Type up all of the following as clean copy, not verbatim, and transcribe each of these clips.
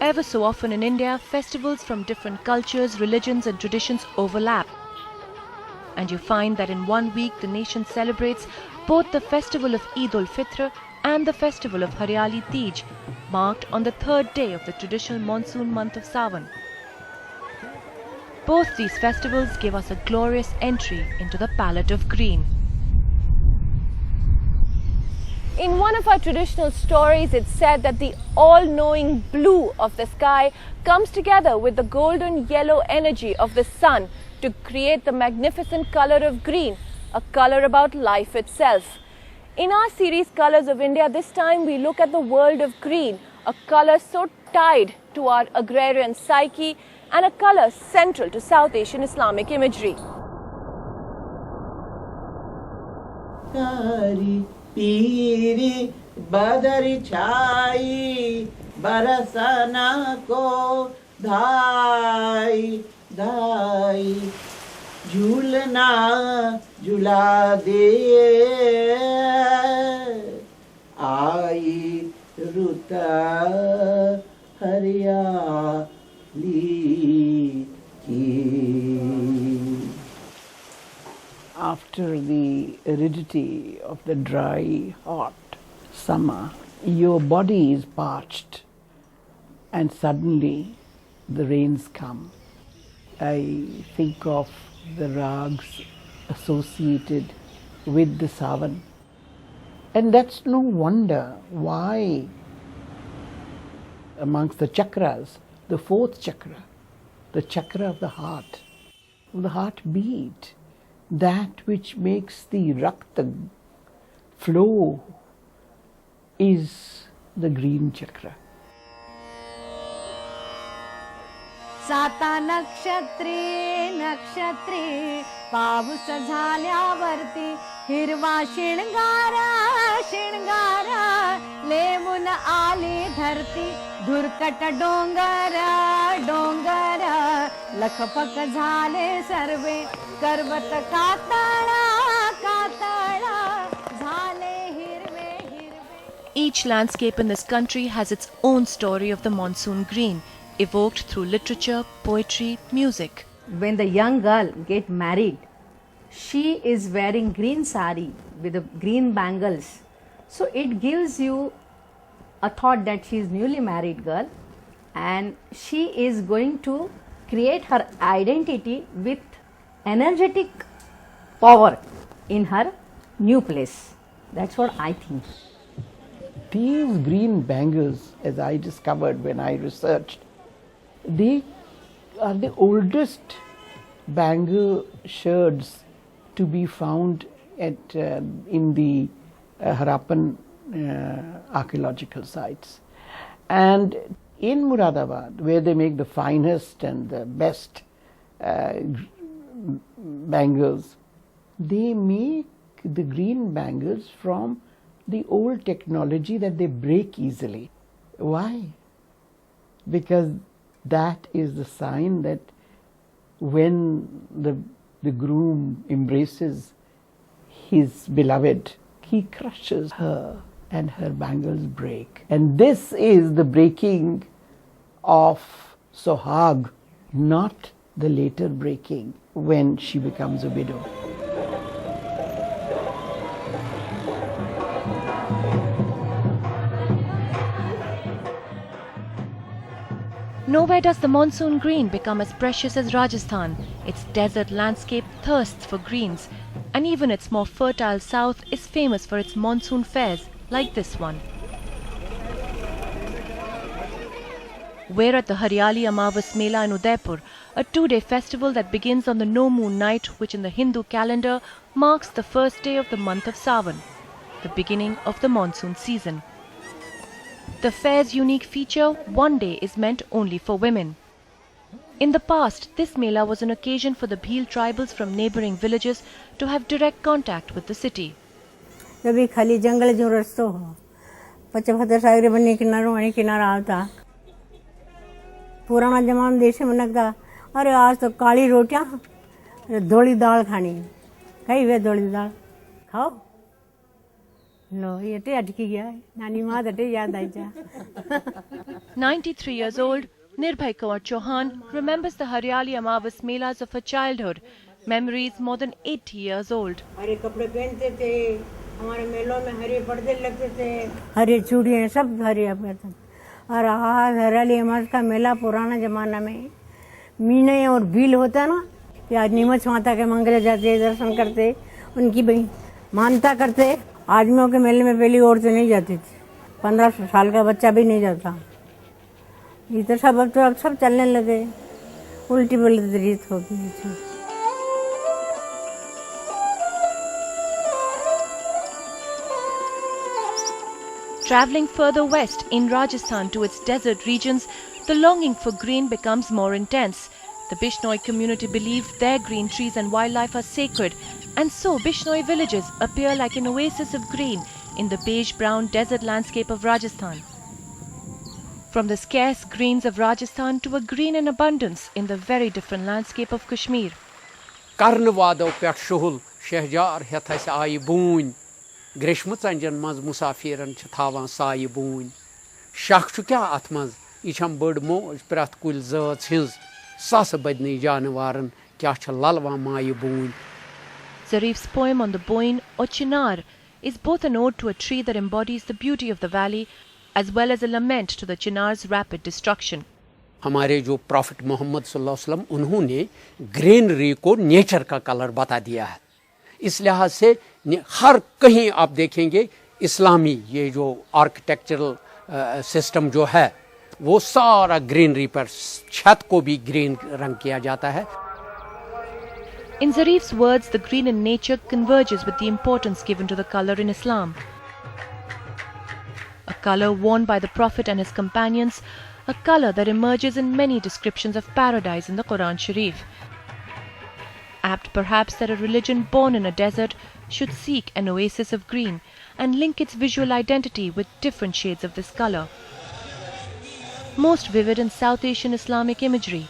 Ever so often in India, festivals from different cultures, religions and traditions overlap. And you find that in 1 week the nation celebrates both the festival of Eid ul-Fitr and the festival of Hariyali Teej, marked on the 3rd day of the traditional monsoon month of Sawan. Both these festivals give us a glorious entry into the palette of green. In one of our traditional stories, it's said that the all-knowing blue of the sky comes together with the golden yellow energy of the sun to create the magnificent color of green, a color about life itself. In our series Colors of India, this time we look at the world of green, a color so tied to our agrarian psyche and a color central to South Asian Islamic imagery. पीरी बदर छाई बरसना को धाई धाई झूलना झुला दे आई रुता हरियाली की. After the aridity of the dry, hot summer, your body is parched and suddenly the rains come. I think of the rags associated with the Sawan. And that's no wonder why amongst the chakras, the 4th chakra, the chakra of the heartbeat, that which makes the rakta flow is the green chakra. साता नक्षत्री नक्षत्री पाऊस झाल्यावरती हिरवा शिणगारा शिणगारा लेवून आली धरती धुरकट डोंगर डोंगर लखपक झाले सर्वे करवत कातळा कातळा झाले हिरवे हिरवे. Each landscape in this country has its own story of the monsoon green, evoked through literature, poetry, music. When the young girl get married, she is wearing green sari with the green bangles. So it gives you a thought that she is newly married girl and she is going to create her identity with energetic power in her new place. That's what I think. These green bangles, as I discovered when I researched, they are the oldest bangle sherds to be found in the Harappan archaeological sites. And in Muradabad, where they make the finest and the best bangles, they make the green bangles from the old technology that they break easily. Why? Because that is the sign that when the groom embraces his beloved, he crushes her and her bangles break. And this is the breaking of Sohag, not the later breaking when she becomes a widow. Nowhere does the monsoon green become as precious as Rajasthan. Its desert landscape thirsts for greens, and even its more fertile south is famous for its monsoon fairs like this one. We're at the Hariyali Amavas Mela in Udaipur, a 2-day festival that begins on the no moon night, which in the Hindu calendar marks the first day of the month of Sawan, the beginning of the monsoon season. The fair's unique feature, one day is meant only for women. In the past, this Mela was an occasion for the Bhil tribals from neighboring villages to have direct contact with the city. जब खाली जंगल जो रस्तो हो 75 सागरे बन्ने किनारों आणि किनारा आता पुराना जमाना देश में लगता अरे आज तो काली रोटियां धोली दाल खानी कई वे धोली दाल खाओ लो ये तो अटकी गया है नानी माँ दटे याद आई जा 93 years old, Nirbhay Kaur Chauhan remembers the Haryali Amavas Melas of her childhood, memories more than 80 years old. हरे कपड़े पहनते थे, हमारे मेलों में हरे पर्दे लगते थे, हरे चूड़ियाँ सब हरे अपने। और आज हरियाली अमावस का मेला पुराना जमाना में मीने और भील होता ना कि आज नीमच माता के मंगल जाते दर्शन करते, उनकी भाई मानता करते। आदमियों के मेले में पहली औरतें नहीं जाती थी, 15 साल का बच्चा भी नहीं जाता। ये तो अब सब चलने लगे, उल्टी पुल्टी रीत हो गई है। Travelling further west in Rajasthan to its desert regions, the longing for green becomes more intense. The Bishnoi community believe their green trees and wildlife are sacred, and so Bishnoi villages appear like an oasis of green in the beige-brown desert landscape of Rajasthan. From the scarce greens of Rajasthan to a green in abundance in the very different landscape of Kashmir. Karnavado pet shuhul shehjar hethas ayi boon. Grishmu Sanjan maz musafiran chathavan sayi boon. Shakh chu kya atmaz icham bird mo prat kul zat hins sas badni janwaran kya cha lalwa mayi boon. Zarif's poem on the boin or chinar is both an ode to a tree that embodies the beauty of the valley as well as a lament to the chinar's rapid destruction. हमारे जो profit Mohammad सल्लल्लाहु अलैहि वसल्लम उन्होंने greenery को nature का colour बता दिया है। इस लिहाज से हर कहीं आप देखेंगे इस्लामी ये जो आर्किटेक्चरल सिस्टम जो है वो सारा ग्रीनरी पर छत को भी ग्रीन रंग किया जाता है। In Zarif's words, the green in nature converges with the importance given to the color in Islam. A color worn by the Prophet and his companions, a color that emerges in many descriptions of paradise in the Quran Sharif. Apt perhaps that a religion born in a desert should seek an oasis of green and link its visual identity with different shades of this color. Most vivid in South Asian Islamic imagery,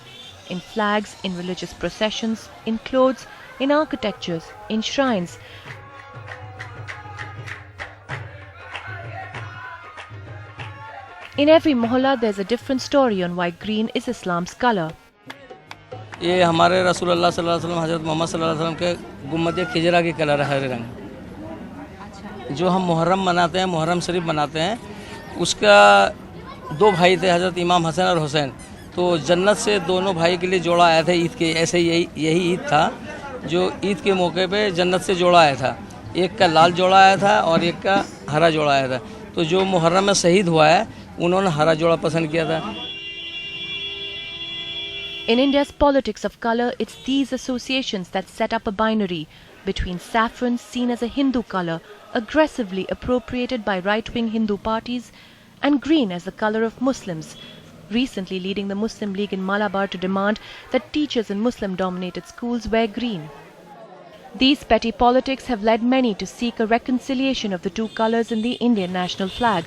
in flags, in religious processions, in clothes, in architectures, in shrines. In every mohalla there's a different story on why green is Islam's color. ये हमारे रसूलुल्लाह सल्लल्लाहु अलैहि वसल्लम हज़रत मोहम्मद सल्लल्लाहु अलैहि वसल्लम के गुम्बद खिजरा की कलर है हरे रंग। जो हम मुहर्रम मनाते हैं, मुहर्रम शरीफ मनाते हैं, उसका 2 भाई थे हज़रत इमाम हसन और हुसैन, तो जन्नत से दोनों भाई के लिए जोड़ा आया था ईद के। ऐसे यही ईद था जो ईद के मौके पे जन्नत से जोड़ा आया था। एक का लाल जोड़ा आया था और एक का हरा जोड़ा आया था। तो जो मुहर्रम में शहीद हुआ है उन्होंने हरा जोड़ा पसंद किया था। In India's politics of color, it's these associations that set up a binary between saffron, seen as a Hindu color, aggressively appropriated by right-wing Hindu parties, and green as the color of Muslims, recently leading the Muslim League in Malabar to demand that teachers in Muslim-dominated schools wear green. These petty politics have led many to seek a reconciliation of the two colors in the Indian national flag.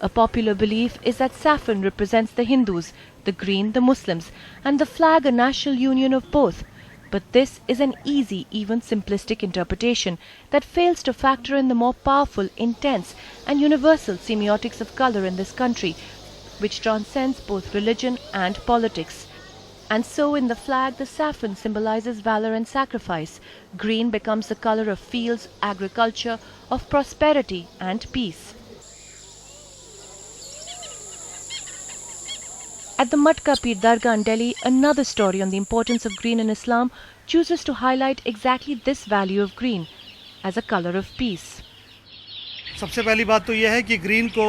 A popular belief is that saffron represents the Hindus, the green the Muslims, and the flag a national union of both. But this is an easy, even simplistic interpretation that fails to factor in the more powerful, intense, and universal semiotics of color in this country, which transcends both religion and politics. And so in the flag, the saffron symbolizes valor and sacrifice. Green becomes the color of fields, agriculture, of prosperity and peace. At the Matka Pir Dargah in Delhi, another story on the importance of green in Islam chooses to highlight exactly this value of green as a color of peace. सबसे पहली बात तो यह है कि green को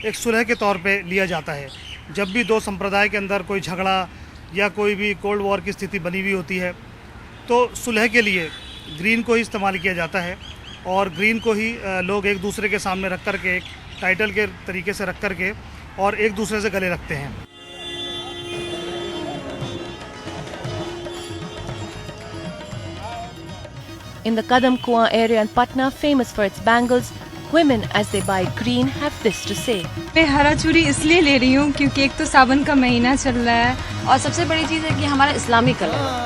एक सुलह के तौर पे लिया जाता है। जब भी दो संप्रदाय के अंदर कोई झगड़ा या कोई भी कोल्ड वॉर की स्थिति बनी हुई होती है तो सुलह के लिए ग्रीन को ही इस्तेमाल किया जाता है और ग्रीन को ही लोग एक दूसरे के सामने रख कर के एक टाइटल के तरीके से रख कर के और एक दूसरे से गले रखते हैं। In the Kadam Kuan area in Patna, famous for its bangles, women as they buy green have this to say. मैं हरा चूड़ी इसलिए ले रही हूँ क्योंकि एक तो सावन का महीना चल रहा है और सबसे बड़ी चीज़ है कि हमारा इस्लामी कलर